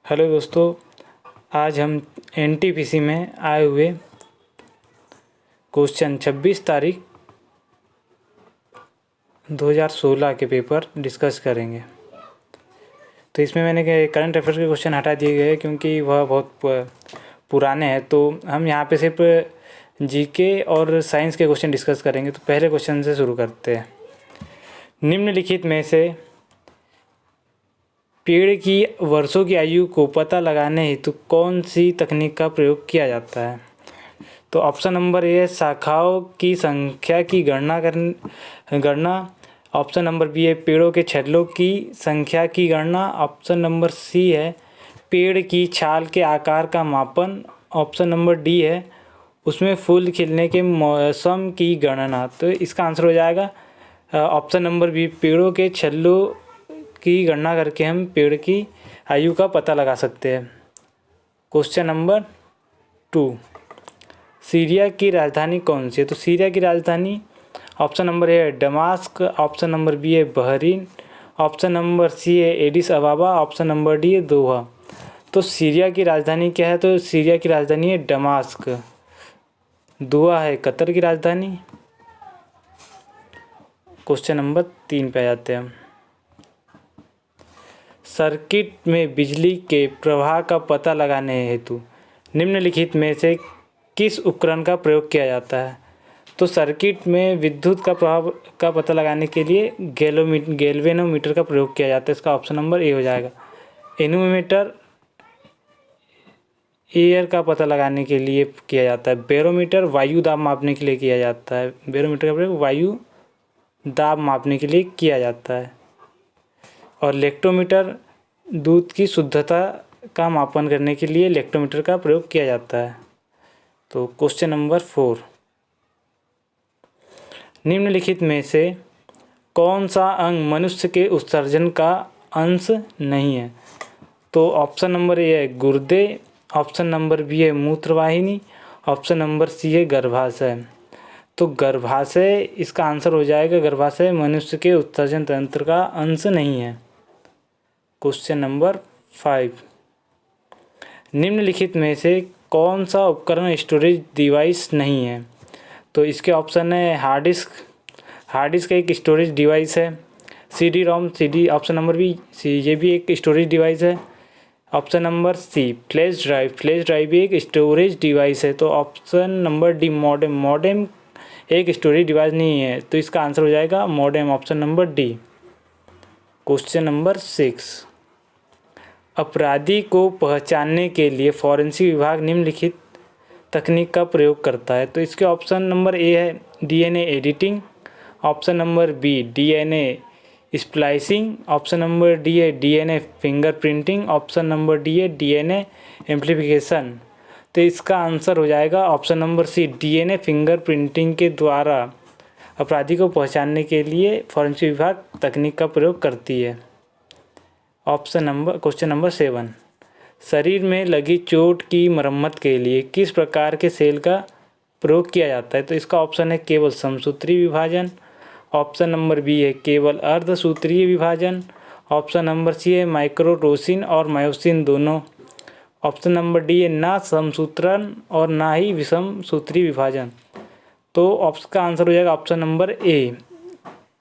Hello दोस्तों, आज हम एनटीपीसी में आए हुए क्वेश्चन 26 तारीख 2016 के पेपर डिस्कस करेंगे। तो इसमें मैंने करंट अफेयर्स के क्वेश्चन हटा दिए गए क्योंकि वह बहुत पुराने हैं। तो हम यहाँ पे सिर्फ जीके और साइंस के क्वेश्चन डिस्कस करेंगे। तो पहले क्वेश्चन से शुरू करते हैं। निम्नलिखित में से पेड़ की वर्षों की आयु को पता लगाने हेतु कौन सी तकनीक का प्रयोग किया जाता है? तो ऑप्शन नंबर ए है शाखाओं की संख्या की गणना। ऑप्शन नंबर बी है पेड़ों के छल्लों की संख्या की गणना। ऑप्शन नंबर सी है पेड़ की छाल के आकार का मापन। ऑप्शन नंबर डी है उसमें फूल खिलने के मौसम की गणना। तो इसका आंसर हो जाएगा ऑप्शन नंबर बी, पेड़ों के छल्लों की गणना करके हम पेड़ की आयु का पता लगा सकते हैं। क्वेश्चन नंबर 2, सीरिया की राजधानी कौन सी है? तो सीरिया की राजधानी ऑप्शन नंबर ए है दमास्क। ऑप्शन नंबर बी है बहरीन। ऑप्शन नंबर सी है एडिस अबाबा। ऑप्शन नंबर डी है दोहा। तो सीरिया की राजधानी क्या है? तो सीरिया की राजधानी है दमास्क। दोहा है कतर की राजधानी। क्वेश्चन नंबर 3 पे आ जाते हैं। सर्किट में बिजली के प्रवाह का पता लगाने हेतु निम्नलिखित में से किस उपकरण का प्रयोग किया जाता है? तो सर्किट में विद्युत का प्रभाव का पता लगाने के लिए गैल्वेनोमीटर का प्रयोग किया जाता है। इसका ऑप्शन नंबर ए हो जाएगा। एनोमीटर एयर का पता लगाने के लिए किया जाता है। बैरोमीटर वायु दाब मापने के लिए किया जाता है। बैरोमीटर का प्रयोग वायु दाब मापने के लिए किया जाता है। और लेक्टोमीटर दूध की शुद्धता का मापन करने के लिए लेक्टोमीटर का प्रयोग किया जाता है। तो क्वेश्चन नंबर 4, निम्नलिखित में से कौन सा अंग मनुष्य के उत्सर्जन का अंश नहीं है? तो ऑप्शन नंबर ए है गुर्दे। ऑप्शन नंबर बी है मूत्रवाहिनी। ऑप्शन नंबर सी है गर्भाशय। तो गर्भाशय इसका आंसर हो जाएगा। गर्भाशय मनुष्य के उत्सर्जन तंत्र का अंश नहीं है। क्वेश्चन नंबर 5, निम्नलिखित में से कौन सा उपकरण स्टोरेज डिवाइस नहीं है? तो इसके ऑप्शन है हार्ड डिस्क। हार्ड डिस्क एक स्टोरेज डिवाइस है। CD ROM, CD option number B, ये भी एक स्टोरेज डिवाइस है। Option number C flash drive, flash drive भी एक स्टोरेज डिवाइस है। तो option number D modem, modem एक स्टोरेज डिवाइस नहीं है। तो इसका आंसर हो जाएगा modem, option number D. Question number 6, अपराधी को पहचानने के लिए फॉरेंसिक विभाग निम्नलिखित तकनीक का प्रयोग करता है। तो इसके ऑप्शन नंबर ए है DNA editing. Option number B DNA splicing. Option number D है DNA fingerprinting. Option number D है डीएनए एम्प्लीफिकेशन। तो इसका आंसर हो जाएगा option number C, DNA fingerprinting के द्वारा अपराधी को पहचानने के लिए फॉरेंसिक विभाग तकनीक का प्रयोग करती है। क्वेश्चन नंबर 7, शरीर में लगी चोट की मरम्मत के लिए किस प्रकार के सेल का प्रयोग किया जाता है? तो इसका ऑप्शन है केवल समसूत्री विभाजन। ऑप्शन नंबर बी है केवल अर्धसूत्रीय विभाजन। ऑप्शन नंबर सी है माइक्रोटोसिन और मायोसिन दोनों। ऑप्शन नंबर डी है ना समसूत्रण और ना ही विषम सूत्री विभाजन। तो इसका आंसर हो जाएगा ऑप्शन नंबर ए,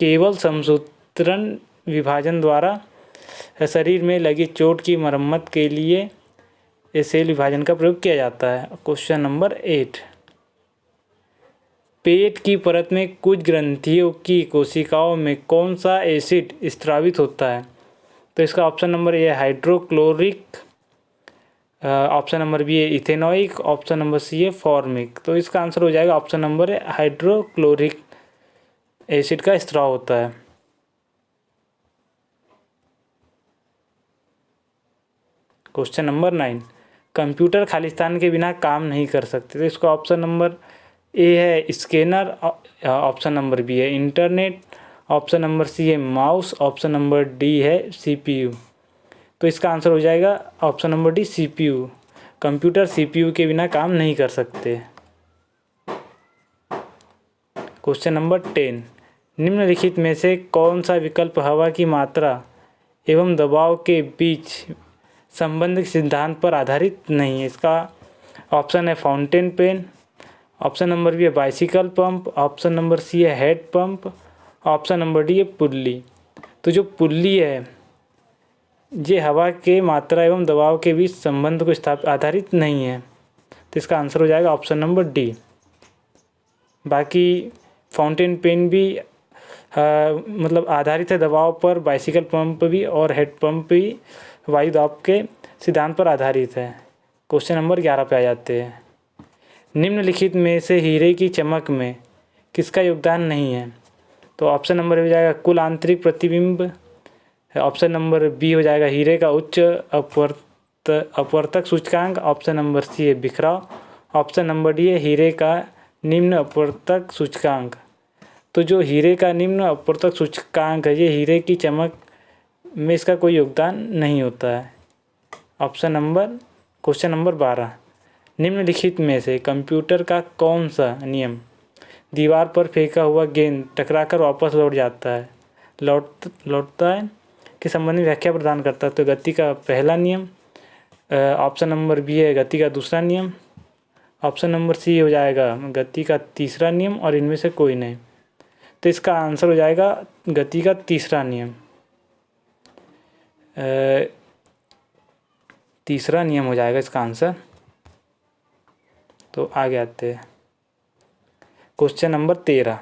केवल समसूत्रण विभाजन द्वारा शरीर में लगी चोट की मरम्मत के लिए इस सेल विभाजन का प्रयोग किया जाता है। क्वेश्चन नंबर 8, पेट की परत में कुछ ग्रंथियों की कोशिकाओं में कौन सा एसिड स्रावित होता है? तो इसका ऑप्शन नंबर ए है हाइड्रोक्लोरिक। ऑप्शन नंबर बी है इथेनॉइक। ऑप्शन नंबर सी है फॉर्मिक। तो इसका आंसर हो जाएगा ऑप्शन नंबर है हाइड्रोक्लोरिक एसिड का स्राव होता है। क्वेश्चन नंबर 9, कंप्यूटर खालिस्तान के बिना काम नहीं कर सकते। तो इसका ऑप्शन नंबर ए है स्कैनर। ऑप्शन नंबर बी है इंटरनेट। ऑप्शन नंबर सी है माउस। ऑप्शन नंबर डी है सीपीयू। तो इसका आंसर हो जाएगा option number D CPU. Computer CPU के बिना काम नहीं कर सकते। क्वेश्चन नंबर 10, निम्नलिखित में से कौन सा विकल्प हवा की मात्रा एवं दबाव के बीच संबंध के सिद्धांत पर आधारित नहीं है। इसका ऑप्शन है fountain pen, option number B है bicycle pump, option number C है head pump, option number D है पुल्ली। तो जो पुल्ली है ये हवा के मात्रा एवं दबाव के बीच संबंध को स्थापित आधारित नहीं है, तो इसका आंसर हो जाएगा ऑप्शन नंबर डी। बाकी फाउंटेन पेन भी मतलब आधारित है दबाव पर, बाइसिकल पंप भी और हेड पंप भी वायु दाब के सिद्धांत पर आधारित है। क्वेश्चन नंबर 11 पे आ जाते हैं। निम्नलिखित में से हीरे की चमक में किसका योगदान नहीं है? तो ऑप्शन नंबर हो जाएगा कुल आंतरिक प्रतिबिंब, ऑप्शन नंबर बी हो जाएगा हीरे का उच्च अपवर्तक सूचकांक, ऑप्शन नंबर सी है बिखराव, ऑप्शन नंबर डी है हीरे का निम्न अपवर्तक सूचकांक। तो जो हीरे का निम्न अपवर्तक सूचकांक है ये हीरे की चमक में इसका कोई योगदान नहीं होता है। क्वेश्चन नंबर 12, निम्नलिखित में से कंप्यूटर का कौन सा नियम दीवार पर फेंका हुआ गेंद टकराकर वापस लौटता है के संबंध में व्याख्या प्रदान करता है? तो गति का पहला नियम, ऑप्शन नंबर बी है गति का दूसरा नियम, ऑप्शन नंबर सी हो जाएगा गति का तीसरा नियम और इनमें से कोई नहीं। तो इसका आंसर हो जाएगा गति का तीसरा नियम। तीसरा नियम हो जाएगा इसका आंसर। तो आगे आते हैं क्वेश्चन नंबर 13,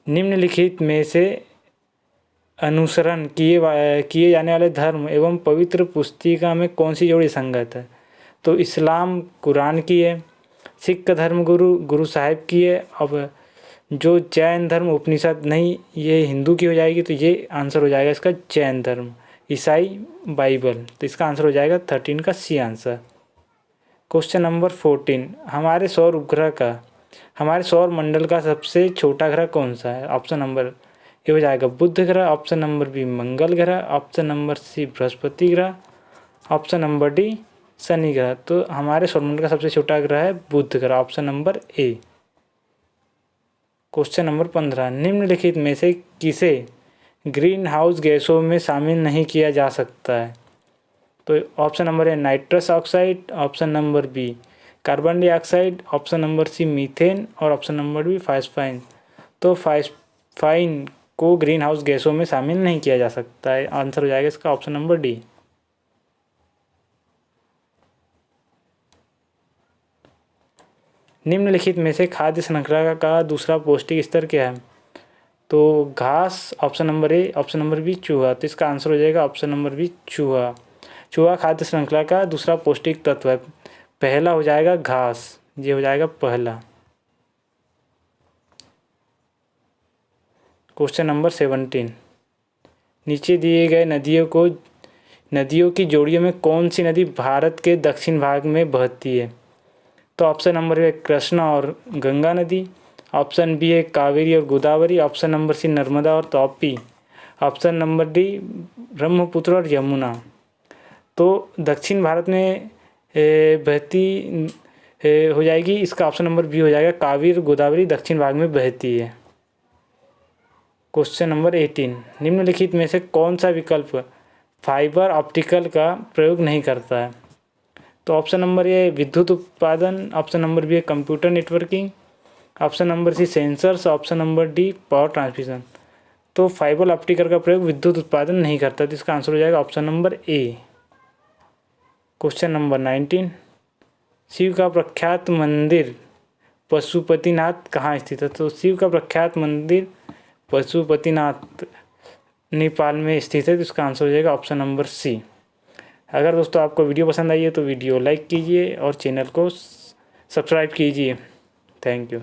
निम्नलिखित में से अनुसरण किए जाने वाले धर्म एवं पवित्र पुस्तिका में कौन सी जोड़ी संगत है? तो इस्लाम कुरान की है, सिख धर्म गुरु साहिब की है, अब जो जैन धर्म उपनिषद नहीं ये हिंदू की हो जाएगी, तो ये आंसर हो जाएगा इसका जैन धर्म, ईसाई बाइबल। तो इसका आंसर हो जाएगा 13 का सी आंसर। क्वेश्चन नंबर 14, हमारे सौर मंडल का सबसे छोटा ग्रह कौन सा है? ऑप्शन नंबर ए हो जाएगा बुध ग्रह, ऑप्शन नंबर बी मंगल ग्रह, ऑप्शन नंबर सी बृहस्पति ग्रह, ऑप्शन नंबर डी शनि ग्रह। तो हमारे सौरमंडल का सबसे छोटा ग्रह है बुध ग्रह, option number A. Question number 15, निम्नलिखित में से किसे ग्रीन हाउस गैसों में शामिल नहीं किया जा सकता है? तो option number A nitrous oxide, option number B carbon dioxide, option number C methane और ऑप्शन नंबर बी फास्फाइन। तो फास्फाइन को ग्रीन हाउस गैसों में शामिल नहीं किया जा सकता है। आंसर हो जाएगा इसका ऑप्शन नंबर डी। निम्नलिखित में से खाद्य श्रृंखला का दूसरा पौष्टिक स्तर क्या है? तो घास, option number A, option number B चूहा। तो इसका आंसर हो जाएगा ऑप्शन नंबर बी चूहा। चूहा खाद्य श्रृंखला का दूसरा पौष्टिक तत्व है। पहला हो जाएगा घास, ये हो जाएगा पहला। क्वेश्चन नंबर 17, नीचे दिए गए नदियों की जोड़ियों में कौन सी नदी भारत के दक्षिण भाग में बहती है? तो ऑप्शन नंबर ए कृष्णा और गंगा नदी, ऑप्शन बी है कावेरी और Godavari, option number C Narmada और Tapti, option number D Brahmaputra और यमुना। तो दक्षिण भारत में बहती हो जाएगी, इसका ऑप्शन नंबर बी हो जाएगा कावेरी गोदावरी दक्षिण भाग में बहती है। क्वेश्चन नंबर 18, निम्नलिखित में से कौन सा विकल्प फाइबर ऑप्टिकल का प्रयोग नहीं करता है? तो ऑप्शन नंबर ए विद्युत उत्पादन, ऑप्शन नंबर बी है computer networking, option number C sensors, option number D power transmission. तो फाइबर ऑप्टिकल का प्रयोग विद्युत उत्पादन नहीं करता, तो इसका आंसर हो जाएगा option number A. Question number 19, Shiva का प्रख्यात मंदिर पशुपतिनाथ कहाँ स्थित है? तो शिव का प्रख्यात मंदिर पशुपतिनाथ नेपाल में स्थित है, तो इसका आंसर हो जाएगा ऑप्शन नंबर सी। अगर दोस्तों आपको वीडियो पसंद आई है तो वीडियो लाइक कीजिए और चैनल को सब्सक्राइब कीजिए। Thank you.